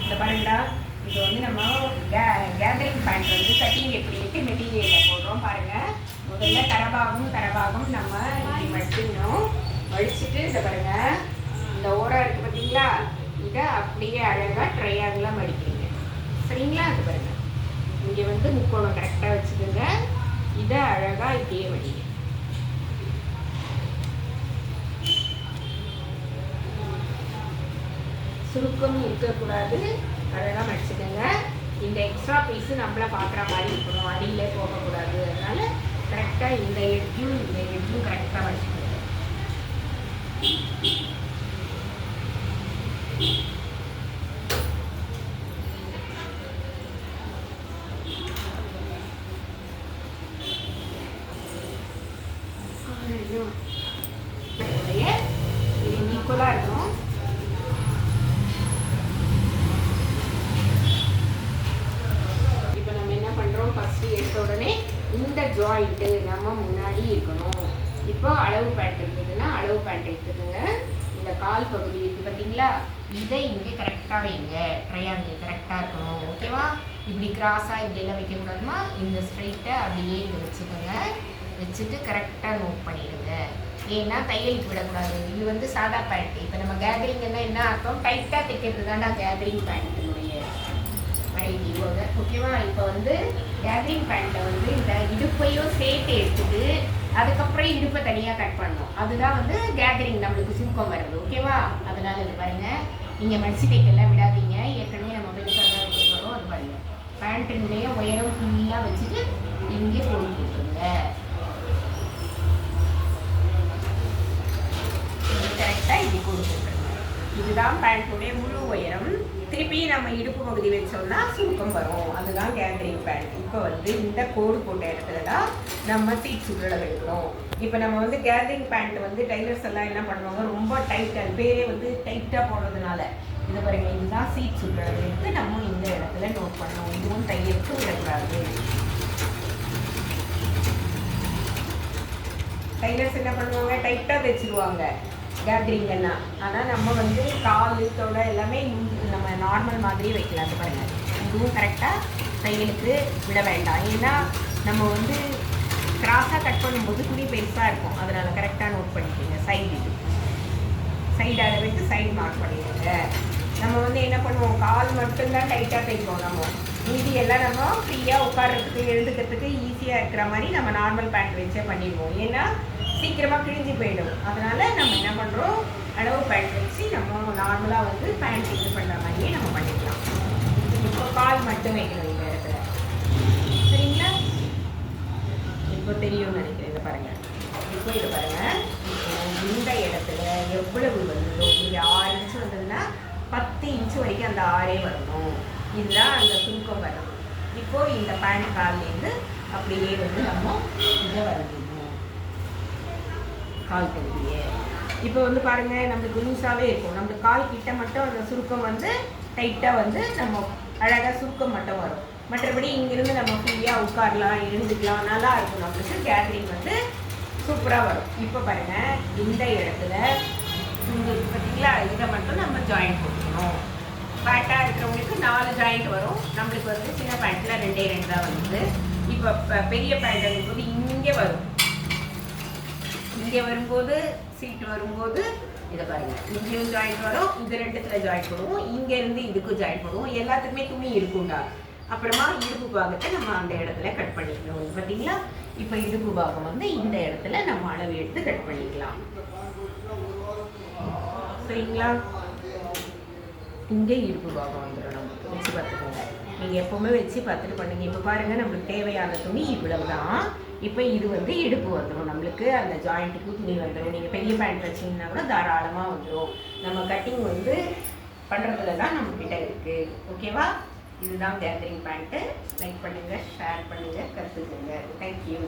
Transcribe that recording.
இந்த பாருங்கடா, இது வந்து நம்ம கேதரிங் பேண்ட் வந்து கட்டிங் எப்படி இருக்கு மெட்டீரியலில் போடுறோம் பாருங்கள். முதல்ல தரபாகம் நம்ம இப்படி மடிச்சிடணும். மடிச்சுட்டு இந்த பாருங்க, இந்த ஓரம் இருக்குது பார்த்தீங்களா, இதை அப்படியே அழகாக ட்ரையாங்கிளாக மடிக்கிறீங்க. சரிங்களா? அது பாருங்க, இங்கே வந்து முக்கோணம் கரெக்டாக வச்சுக்கோங்க. இதை அழகாக இப்படியே மடிங்க. சுருக்கம் இருக்கக்கூடாது, அழகாக மடிச்சுக்கோங்க. இந்த எக்ஸ்ட்ரா பீஸு நம்மளை பார்க்குற மாதிரி இருக்கணும், அடியிலே போகக்கூடாது. அதனால் கரெக்டாக இந்த எட்ஜும் கரெக்டாக மடிச்சுக்கோங்க. இது ஈக்குவலாக இருக்கும். இப்போ நம்ம என்ன பண்ணுறோம், ஃபஸ்ட்டு எடுத்த உடனே இந்த ஜாயிண்ட்டு நம்ம முன்னாடி இருக்கணும். இப்போ அளவு பேண்ட் இருக்குதுன்னா அளவு பேண்ட் எடுத்துக்கோங்க. இந்த கால் பகுதி இருக்குது பார்த்தீங்களா, இதை இங்கே கரெக்டாக வைங்க. ட்ரையாங்கிள் கரெக்டாக இருக்கணும். ஓகேவா? இப்படி கிராஸாக இப்படியெல்லாம் வைக்கக்கூடாதுமா. இந்த ஸ்ட்ரைட்டை அப்படியே இங்கே வச்சுக்கோங்க. வச்சுட்டு கரெக்டாக நோட் பண்ணிடுங்க. ஏன்னா தையலுக்கு விடக்கூடாது. இது வந்து சாதா பேண்ட். இப்போ நம்ம கேதரிங்கன்னா என்ன அர்த்தம், டைட்டாக தைக்கிறது தான்டா கேதரிங் பேண்ட்டுடைய ஐடியோட. ஓகேவா? இப்போ வந்து கேதரிங் பேண்ட்டை வந்து இந்த இடுப்பையும் சேர்த்து எடுத்துட்டு அதுக்கப்புறம் இடுப்பை தனியாக கட் பண்ணணும். அதுதான் வந்து கேதரிங் நம்மளுக்கு சுருக்கம் வருது. ஓகேவா? அதனால் இது பாருங்கள், நீங்கள் மடிச்சு தைக்கலாம் விடாதீங்க. ஏற்கனவே நம்ம பெருசாக தான் வைக்க போகிறோம். அது பாருங்கள், பேண்ட்டுடைய உயரம் ஃபுல்லாக வச்சுட்டு இங்கே போட்டு கொடுத்துருங்க. கரெக்டாக இப்படி கொடுத்துருங்க. இதுதான் பேண்ட்டுடைய முழு உயரம். திருப்பி நம்ம இடுப்பு பகுதி வச்சோம்னா சுருக்கம் வரும். அதுதான் கேதரிங் பேண்ட். இப்போ வந்து இந்த கோடு போட்ட இடத்துல தான் நம்ம சீட் சுற்றளவு எடுக்கணும். இப்போ நம்ம வந்து கேதரிங் பேண்ட் வந்து டைலர்ஸ் எல்லாம் என்ன பண்ணுவாங்க, ரொம்ப டைட்டாக, பேரே வந்து டைட்டாக போடுறதுனால இதை பாருங்க, இதுதான் சீட் சுற்றளவு எடுத்து நம்ம இந்த இடத்துல நோட் பண்ணணும். இதுவும் தையலுக்கு விடக்கூடாது. டைலர்ஸ் என்ன பண்ணுவாங்க, டைட்டாக தைச்சிருவாங்க கேதரிங் எல்லாம். ஆனால் நம்ம வந்து கால் தொடை எல்லாமே நம்ம நார்மல் மாதிரி வைக்கலாம். அது பாருங்கள், இதுவும் கரெக்டாக தையலுக்கு விட வேண்டாம். ஏன்னா நம்ம வந்து கிராஸாக கட் பண்ணும்போது துணி பெருசாக இருக்கும். அதனால் கரெக்டாக நோட் பண்ணிக்கோங்க. சைடு அளவுக்கு சைடு மார்க் பண்ணிடுங்க. நம்ம வந்து என்ன பண்ணுவோம், கால் மட்டும்தான் டைட்டாக தைப்போம். நம்ம மீதி எல்லாம் நம்ம ஃப்ரீயாக உட்கார்றதுக்கு எழுதுக்கிறதுக்கு ஈஸியாக இருக்கிற மாதிரி நம்ம நார்மல் பேண்ட் வச்சே பண்ணிடுவோம். ஏன்னா சீக்கிரமாக கிழிஞ்சு போயிடும். அதனால் நம்ம என்ன பண்ணுறோம், அளவு பேண்ட் வச்சு நம்ம நார்மலாக வந்து பேண்ட் இது பண்ணுற மாதிரியே நம்ம பண்ணிக்கலாம். இப்போ கால் மட்டும் வைக்கணும் இந்த இடத்துல. சரிங்களா? இப்போ தெரியும்னு நினைக்கிறேன். இதை பாருங்கள், இப்போ இதை பாருங்கள், இந்த இடத்துல எவ்வளவு வந்ததோ, இங்கே 6 இன்ச்சு வந்ததுன்னா 10 இன்ச்சு வரைக்கும் அந்த 6 வரணும். இதுதான் அந்த சுருக்கம் வரணும். இப்போது இந்த பேண்ட் கால்லேருந்து அப்படியே வந்து நம்ம இதை வரைஞ்சிடணும் கால் பகுதியே. இப்போ வந்து பாருங்கள், நம்மளுக்கு லூஸாகவே இருக்கும். நம்மளுக்கு கால் கிட்ட மட்டும் அந்த சுருக்கம் வந்து டைட்டாக வந்து நம்ம அழகாக சுருக்கம் மட்டும் வரும். மற்றபடி இங்கேருந்து நம்ம ஃப்ரீயாக உட்காரலாம், எழுந்துக்கலாம், நல்லா இருக்கும். நம்மளுக்கு கேதரிங் வந்து சூப்பராக வரும். இப்போ பாருங்கள், இந்த இடத்துல உங்களுக்கு பார்த்தீங்களா, இதை மட்டும் நம்ம ஜாயிண்ட் போட்டுக்கணும். பேண்ட்டாக இருக்கிறவங்களுக்கு 4 ஜாயிண்ட் வரும். நம்மளுக்கு வந்து சின்ன பேண்ட்டில் 2 தான் வந்து. இப்போ பெரிய பேண்ட்டுங்கும் போது இங்கே வரும். இங்கே வரும்போது சீட்டு வரும்போது இதை பாருங்கள், இங்கேயும் ஜாயிண்ட் வரும். இந்த 2த்துல ஜாயிண்ட் போடுவோம். இங்கேருந்து இதுக்கும் ஜாயிண்ட் போடுவோம். எல்லாத்துக்குமே துணி இருக்கும்டா. அப்புறமா இடுப்பு பாகத்தை நம்ம அந்த இடத்துல கட் பண்ணிக்கணும். பார்த்தீங்களா? இப்போ இடுப்பு பாகம் வந்து இந்த இடத்துல நம்ம அளவு எடுத்து கட் பண்ணிக்கலாம். சரிங்களா? இங்கே இடுப்பு பாகம் வந்துடும். நமக்கு வச்சு பார்த்துக்கோங்க. நீங்கள் எப்போவுமே வச்சு பார்த்துட்டு பண்ணுங்க. இப்போ பாருங்கள், நம்மளுக்கு தேவையான துணி இவ்வளவு தான். இப்போ இது வந்து இடுப்பு வந்துடும். நம்மளுக்கு அந்த ஜாயிண்ட்டுக்கு துணி வந்துடும். நீங்கள் பெரிய பேண்ட் வச்சிங்கன்னா கூட தாராளமாக வந்துடும். நம்ம கட்டிங் வந்து பண்ணுறதுல தான் நம்மக்கிட்ட இருக்குது. ஓகேவா? இதுதான் கேதரிங் பேண்ட்டு. லைக் பண்ணுங்கள், ஷேர் பண்ணுங்கள், கற்றுக்குங்க. தேங்க்யூ.